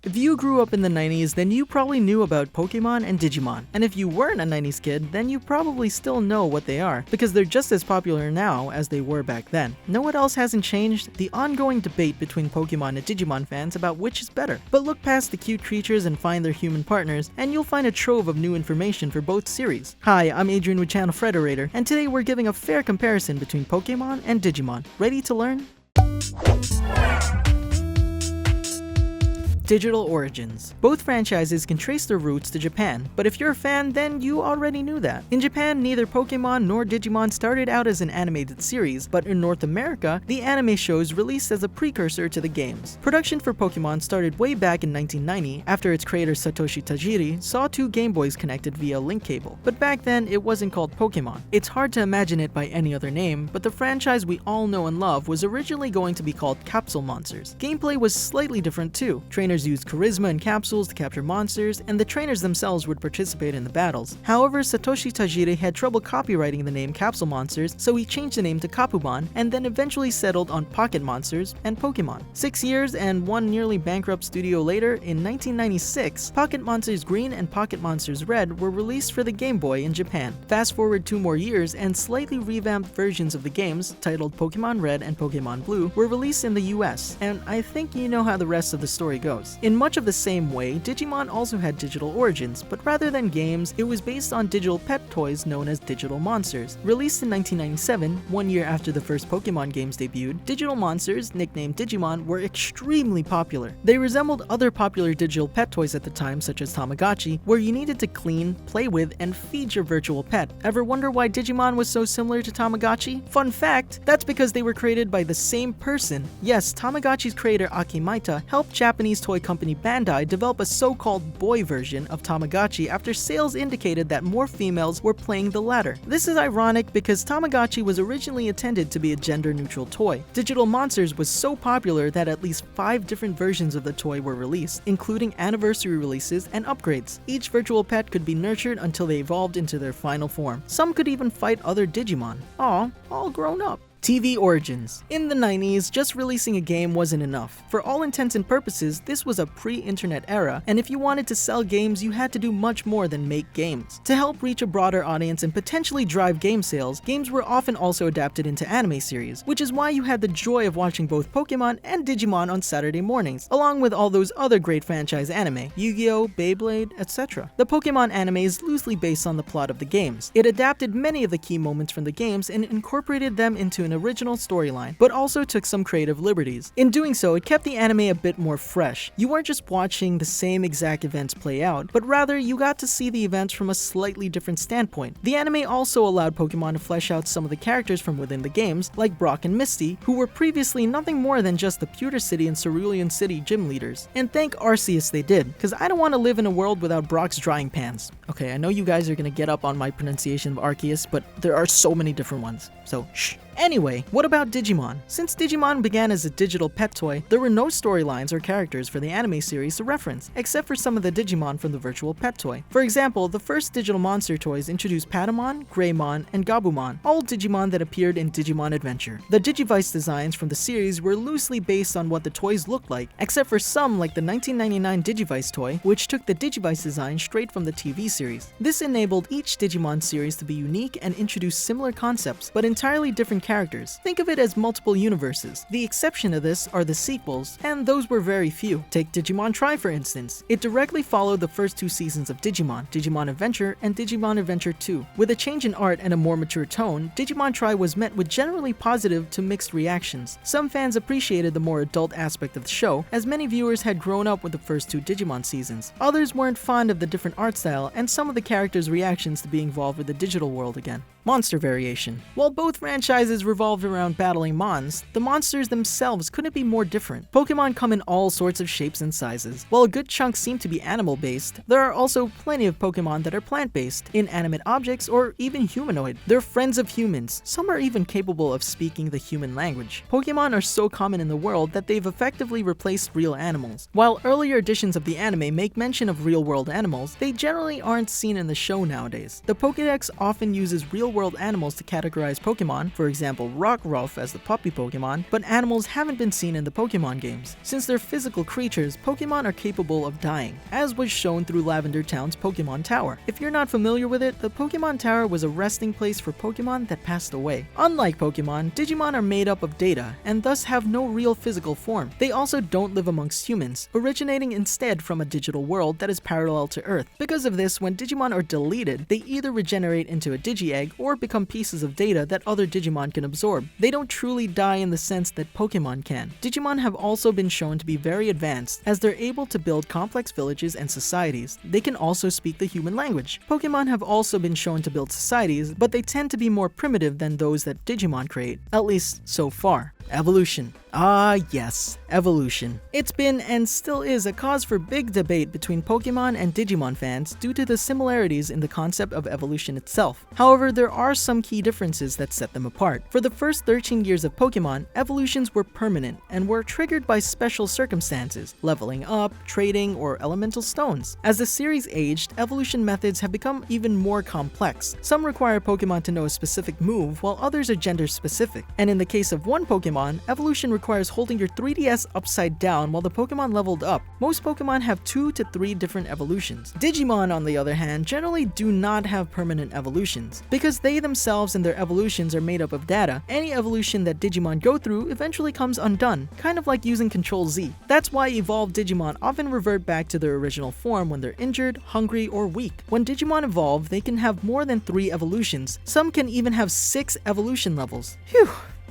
If you grew up in the 90s, then you probably knew about Pokémon and Digimon. And if you weren't a 90s kid, then you probably still know what they are, because they're just as popular now as they were back then. Know what else hasn't changed? The ongoing debate between Pokémon and Digimon fans about which is better. But look past the cute creatures and find their human partners, and you'll find a trove of new information for both series. Hi, I'm Adrian with ChannelFrederator, and today we're giving a fair comparison between Pokémon and Digimon. Ready to learn? Digital origins. Both franchises can trace their roots to Japan, but if you're a fan, then you already knew that. In Japan, neither Pokémon nor Digimon started out as an animated series, but in North America, the anime shows released as a precursor to the games. Production for Pokémon started way back in 1990, after its creator Satoshi Tajiri saw two Game Boys connected via a link cable. But back then, it wasn't called Pokémon. It's hard to imagine it by any other name, but the franchise we all know and love was originally going to be called Capsule Monsters. Gameplay was slightly different too. Trainers used charisma and capsules to capture monsters, and the trainers themselves would participate in the battles. However, Satoshi Tajiri had trouble copywriting the name Capsule Monsters, so he changed the name to Kapumon, and then eventually settled on Pocket Monsters and Pokemon. 6 years and one nearly bankrupt studio later, in 1996, Pocket Monsters Green and Pocket Monsters Red were released for the Game Boy in Japan. Fast forward 2 more years, and slightly revamped versions of the games, titled Pokemon Red and Pokemon Blue, were released in the US, and I think you know how the rest of the story goes. In much of the same way, Digimon also had digital origins, but rather than games, it was based on digital pet toys known as Digital Monsters. Released in 1997, 1 year after the first Pokemon games debuted, Digital Monsters, nicknamed Digimon, were extremely popular. They resembled other popular digital pet toys at the time, such as Tamagotchi, where you needed to clean, play with, and feed your virtual pet. Ever wonder why Digimon was so similar to Tamagotchi? Fun fact, that's because they were created by the same person. Yes, Tamagotchi's creator Akimaita helped Japanese toy company Bandai develop a so-called boy version of Tamagotchi after sales indicated that more females were playing the latter. This is ironic because Tamagotchi was originally intended to be a gender-neutral toy. Digital Monsters was so popular that at least 5 different versions of the toy were released, including anniversary releases and upgrades. Each virtual pet could be nurtured until they evolved into their final form. Some could even fight other Digimon. Aw, all grown up. TV origins. In the 90s, just releasing a game wasn't enough. For all intents and purposes, this was a pre-internet era, and if you wanted to sell games, you had to do much more than make games. To help reach a broader audience and potentially drive game sales, games were often also adapted into anime series, which is why you had the joy of watching both Pokemon and Digimon on Saturday mornings, along with all those other great franchise anime, Yu-Gi-Oh!, Beyblade, etc. The Pokemon anime is loosely based on the plot of the games. It adapted many of the key moments from the games and incorporated them into an original storyline, but also took some creative liberties. In doing so, it kept the anime a bit more fresh. You weren't just watching the same exact events play out, but rather you got to see the events from a slightly different standpoint. The anime also allowed Pokemon to flesh out some of the characters from within the games, like Brock and Misty, who were previously nothing more than just the Pewter City and Cerulean City gym leaders. And thank Arceus they did, because I don't want to live in a world without Brock's drying pans. Okay, I know you guys are gonna get up on my pronunciation of Arceus, but there are so many different ones, so shh. Anyway, what about Digimon? Since Digimon began as a digital pet toy, there were no storylines or characters for the anime series to reference, except for some of the Digimon from the virtual pet toy. For example, the first digital monster toys introduced Patamon, Greymon, and Gabumon, all Digimon that appeared in Digimon Adventure. The Digivice designs from the series were loosely based on what the toys looked like, except for some like the 1999 Digivice toy, which took the Digivice design straight from the TV series. This enabled each Digimon series to be unique and introduce similar concepts, but entirely different characters. Think of it as multiple universes. The exception to this are the sequels, and those were very few. Take Digimon Tri for instance. It directly followed the first 2 seasons of Digimon, Digimon Adventure and Digimon Adventure 2. With a change in art and a more mature tone, Digimon Tri was met with generally positive to mixed reactions. Some fans appreciated the more adult aspect of the show, as many viewers had grown up with the first 2 Digimon seasons. Others weren't fond of the different art style and some of the characters' reactions to being involved with the digital world again. Monster variation. While both franchises revolved around battling mons, the monsters themselves couldn't be more different. Pokemon come in all sorts of shapes and sizes. While a good chunk seem to be animal-based, there are also plenty of Pokemon that are plant-based, inanimate objects, or even humanoid. They're friends of humans. Some are even capable of speaking the human language. Pokemon are so common in the world that they've effectively replaced real animals. While earlier editions of the anime make mention of real-world animals, they generally aren't seen in the show nowadays. The Pokédex often uses real-world animals to categorize Pokemon, for example, example Rockruff as the puppy Pokemon, but animals haven't been seen in the Pokemon games. Since they're physical creatures, Pokemon are capable of dying, as was shown through Lavender Town's Pokemon Tower. If you're not familiar with it, the Pokemon Tower was a resting place for Pokemon that passed away. Unlike Pokemon, Digimon are made up of data, and thus have no real physical form. They also don't live amongst humans, originating instead from a digital world that is parallel to Earth. Because of this, when Digimon are deleted, they either regenerate into a Digi-Egg or become pieces of data that other Digimon can absorb. They don't truly die in the sense that Pokemon can. Digimon have also been shown to be very advanced, as they're able to build complex villages and societies. They can also speak the human language. Pokemon have also been shown to build societies, but they tend to be more primitive than those that Digimon create, at least so far. Evolution. Ah yes, evolution. It's been and still is a cause for big debate between Pokemon and Digimon fans due to the similarities in the concept of evolution itself. However, there are some key differences that set them apart. For the first 13 years of Pokemon, evolutions were permanent and were triggered by special circumstances, leveling up, trading, or elemental stones. As the series aged, evolution methods have become even more complex. Some require Pokemon to know a specific move, while others are gender specific. And in the case of one Pokemon, evolution requires holding your 3DS upside down while the Pokemon leveled up. Most Pokemon have 2 to 3 different evolutions. Digimon, on the other hand, generally do not have permanent evolutions. Because they themselves and their evolutions are made up of data, any evolution that Digimon go through eventually comes undone, kind of like using Control-Z. That's why evolved Digimon often revert back to their original form when they're injured, hungry, or weak. When Digimon evolve, they can have more than 3 evolutions. Some can even have 6 evolution levels. Phew!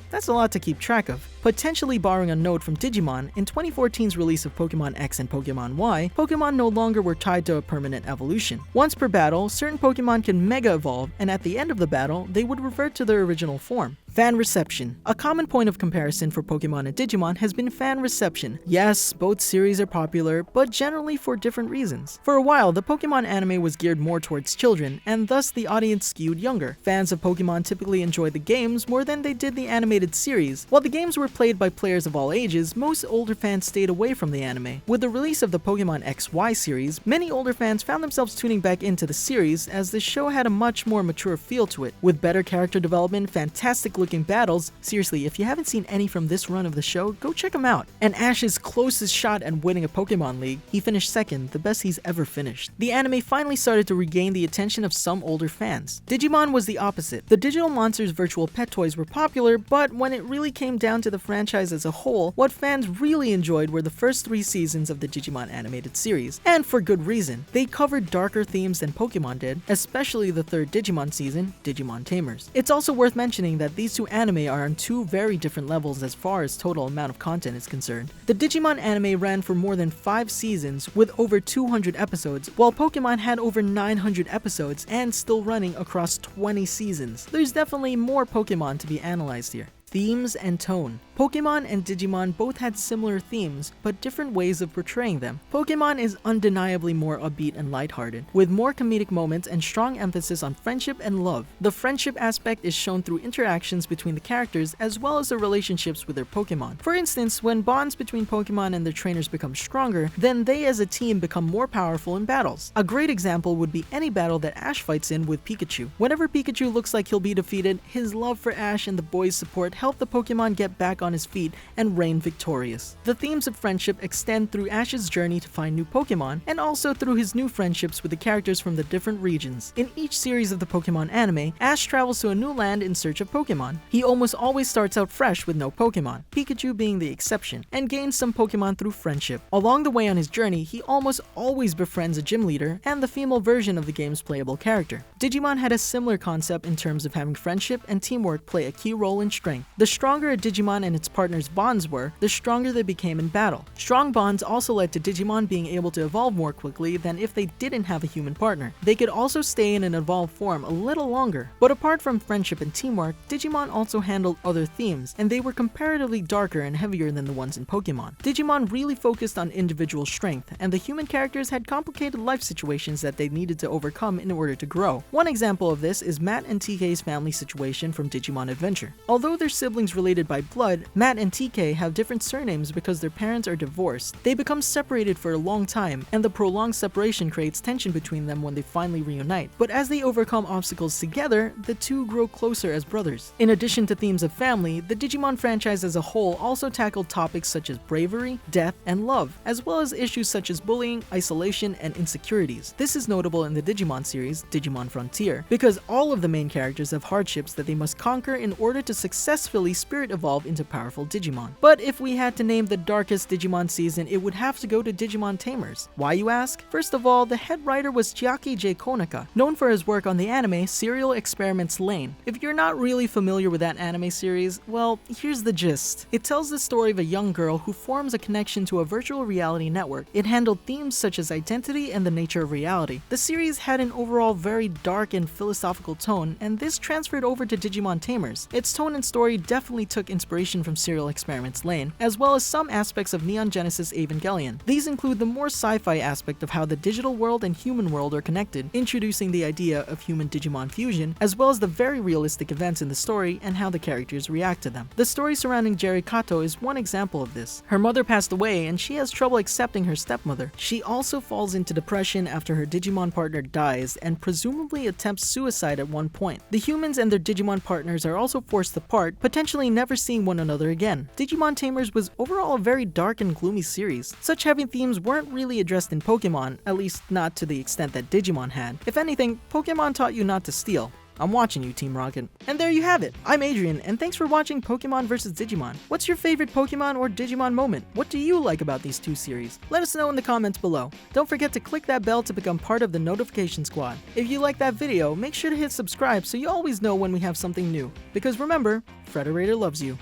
That's a lot to keep track of. Potentially borrowing a note from Digimon, in 2014's release of Pokemon X and Pokemon Y, Pokemon no longer were tied to a permanent evolution. Once per battle, certain Pokemon can Mega Evolve, and at the end of the battle, they would revert to their original form. Fan reception. A common point of comparison for Pokemon and Digimon has been fan reception. Yes, both series are popular, but generally for different reasons. For a while, the Pokemon anime was geared more towards children, and thus the audience skewed younger. Fans of Pokemon typically enjoyed the games more than they did the animated series. While the games were played by players of all ages, most older fans stayed away from the anime. With the release of the Pokemon XY series, many older fans found themselves tuning back into the series as the show had a much more mature feel to it. With better character development, fantastic looking battles. Seriously, if you haven't seen any from this run of the show, go check them out. And Ash's closest shot at winning a Pokemon League, he finished second, the best he's ever finished. The anime finally started to regain the attention of some older fans. Digimon was the opposite. The Digital Monsters virtual pet toys were popular, but when it really came down to the franchise as a whole, what fans really enjoyed were the first 3 seasons of the Digimon animated series. And for good reason. They covered darker themes than Pokemon did, especially the 3rd Digimon season, Digimon Tamers. It's also worth mentioning that these 2 anime are on 2 very different levels as far as total amount of content is concerned. The Digimon anime ran for more than 5 seasons with over 200 episodes, while Pokemon had over 900 episodes and still running across 20 seasons. There's definitely more Pokemon to be analyzed here. Themes and tone. Pokemon and Digimon both had similar themes, but different ways of portraying them. Pokemon is undeniably more upbeat and lighthearted, with more comedic moments and strong emphasis on friendship and love. The friendship aspect is shown through interactions between the characters as well as their relationships with their Pokemon. For instance, when bonds between Pokemon and their trainers become stronger, then they as a team become more powerful in battles. A great example would be any battle that Ash fights in with Pikachu. Whenever Pikachu looks like he'll be defeated, his love for Ash and the boys' support help the Pokemon get back on his feet and reign victorious. The themes of friendship extend through Ash's journey to find new Pokemon, and also through his new friendships with the characters from the different regions. In each series of the Pokemon anime, Ash travels to a new land in search of Pokemon. He almost always starts out fresh with no Pokemon, Pikachu being the exception, and gains some Pokemon through friendship. Along the way on his journey, he almost always befriends a gym leader and the female version of the game's playable character. Digimon had a similar concept in terms of having friendship and teamwork play a key role in strength. The stronger a Digimon and its partner's bonds were, the stronger they became in battle. Strong bonds also led to Digimon being able to evolve more quickly than if they didn't have a human partner. They could also stay in an evolved form a little longer. But apart from friendship and teamwork, Digimon also handled other themes, and they were comparatively darker and heavier than the ones in Pokemon. Digimon really focused on individual strength, and the human characters had complicated life situations that they needed to overcome in order to grow. One example of this is Matt and TK's family situation from Digimon Adventure. Although they're siblings related by blood, Matt and TK have different surnames because their parents are divorced. They become separated for a long time, and the prolonged separation creates tension between them when they finally reunite. But as they overcome obstacles together, the two grow closer as brothers. In addition to themes of family, the Digimon franchise as a whole also tackled topics such as bravery, death, and love, as well as issues such as bullying, isolation, and insecurities. This is notable in the Digimon series, Digimon Frontier, because all of the main characters have hardships that they must conquer in order to successfully spirit evolve into powerful Digimon. But if we had to name the darkest Digimon season, it would have to go to Digimon Tamers. Why, you ask? First of all, the head writer was Chiaki J. Konaka, known for his work on the anime Serial Experiments Lain. If you're not really familiar with that anime series, well, here's the gist. It tells the story of a young girl who forms a connection to a virtual reality network. It handled themes such as identity and the nature of reality. The series had an overall very dark and philosophical tone, and this transferred over to Digimon Tamers. Its tone and story definitely took inspiration from Serial Experiments Lain, as well as some aspects of Neon Genesis Evangelion. These include the more sci-fi aspect of how the digital world and human world are connected, introducing the idea of human-Digimon fusion, as well as the very realistic events in the story and how the characters react to them. The story surrounding Jerry Kato is one example of this. Her mother passed away and she has trouble accepting her stepmother. She also falls into depression after her Digimon partner dies and presumably attempts suicide at one point. The humans and their Digimon partners are also forced apart, potentially never seeing one another again. Digimon Tamers was overall a very dark and gloomy series. Such heavy themes weren't really addressed in Pokemon, at least not to the extent that Digimon had. If anything, Pokemon taught you not to steal. I'm watching you, Team Rocket. And there you have it. I'm Adrian, and thanks for watching Pokemon vs. Digimon. What's your favorite Pokemon or Digimon moment? What do you like about these two series? Let us know in the comments below. Don't forget to click that bell to become part of the notification squad. If you like that video, make sure to hit subscribe so you always know when we have something new. Because remember, Frederator loves you.